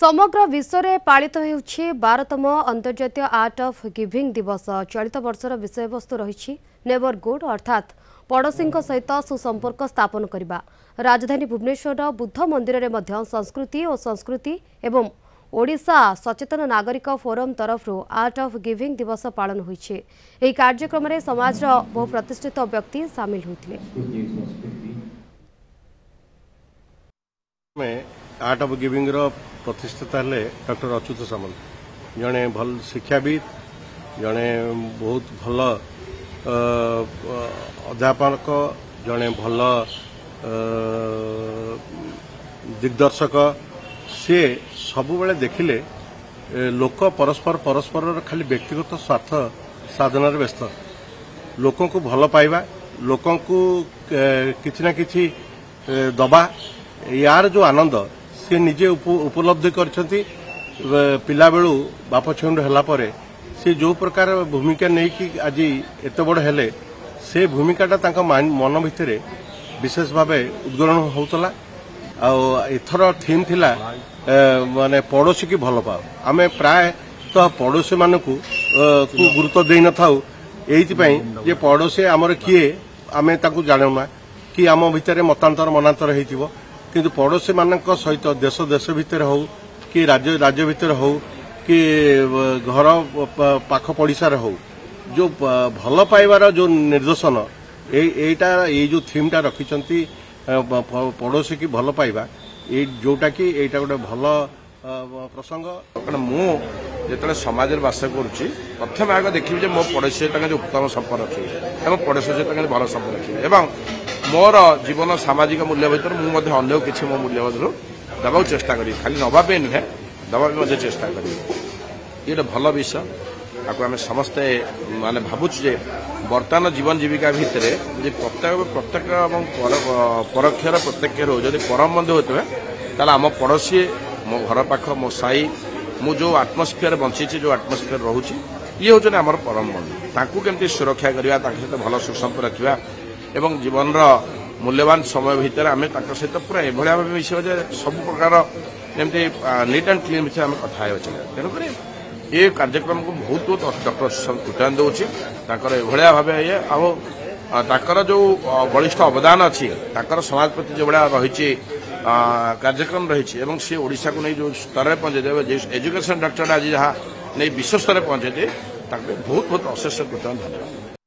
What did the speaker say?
समग्र विश्व में पालित होउछि 12तम अंतर्जातीय आर्ट ऑफ गिविंग दिवस। चलित वर्षर विषय वस्तु रही नेवर गुड अर्थात पड़ोशी सहित सुसंपर्क स्थापन करने। राजधानी भुवनेश्वर बुद्ध मंदिर में संस्कृति और संस्कृति एवं ओडिशा सचेतन नागरिक फोरम तरफ आर्ट ऑफ गिविंग दिवस पालन होइछे। एही कार्यक्रम में समाज बहु प्रतिष्ठित व्यक्ति सामिल होते। आर्ट ऑफ गिविंग प्रतिष्ठित हेले डॉक्टर अच्युत सामंत, जड़े भल शिक्षाविद, जड़े बहुत भल अध्यापक, जड़े भल दिग्दर्शक। सी सबु बेले देखिले लोक परस्पर परस्पर खाली व्यक्तिगत स्वार्थ साधन व्यस्त। लोकों को भल पाइबा, लोकों को किछि ना किछि दबा, यार जो आनंद सी निजे उपलब्धि करछंती। पिला बेलू बाप छुंड हला परे से जो प्रकार भूमिका नहीं कि आज एत बड़ हेले से भूमिकाटा तांका मन भितरे विशेष भाव उद्गरण होतला। एथर थीम थिला माने पड़ोशी की भल पाओ। आमे प्राय तो पड़ोशी मान को गुरुत्व दे न थाउ एइतिपई जे पड़ोशी आमर किए आमे ताकू जानुना कि आम भितरे मतांतर मनांतर हेतिबो, किंतु पड़ोशी मानक सहित देश देश भितर हो कि राज्य राज्य भितर हो कि घर पाख पड़िशार हो जो भल पाइबार जो निर्देशन एटा ये जो थीमटा रखिचंती पड़ोशी की भल पाइबा जोटा कि एटा गोटे भल प्रसंग। कारण मु जो समाज बास करुच्ची प्रथम आगे देखिए जो मो पड़ोशी जो उत्तम संपर्क रखी पड़ोशी सहित भल संपर्क रखी मोर जीवन सामाजिक मूल्य भर मुझे किसी मो मूल्यबोध दबाक चेष्टा करी, खाली नवापे नुहे दबाक चेष्टा करी। ये गोटे भल विषय आपको आम समस्ते माने भावुचे बर्तमान जीवन जीविका भितर प्रत्येक परोक्षर प्रत्यक्ष जब परम बंधु होते हैं आम पड़ोशी मो घर पाख मो साई मु जो आटमोस्फियर बंची जो आटमोस्फियर रोचे ये हूँ आम परम बंधु। ताकू केमती सुरक्षा करवा सहित भल सुसंपर्क रखा एवं जीवन मूल्यवान समय भितर आम सहित पूरा एभली भाव मिस सब प्रकार जमी नीट एंड क्लीन विषय आम कथा तेणुक ये कार्यक्रम को बहुत बहुत डॉक्टर कृतान दूसरी एभली भाव ये आर जो बलिष्ठ अवदान अच्छी समाज प्रति जो भाया रही कार्यक्रम रही सी ओडिशा को नहीं जो स्तर में पहुंचे एजुकेशन डॉक्टर आज जहाँ नहीं विश्व स्तर में पहुंचे बहुत बहुत अशेष कृतज्ञ धन्यवाद।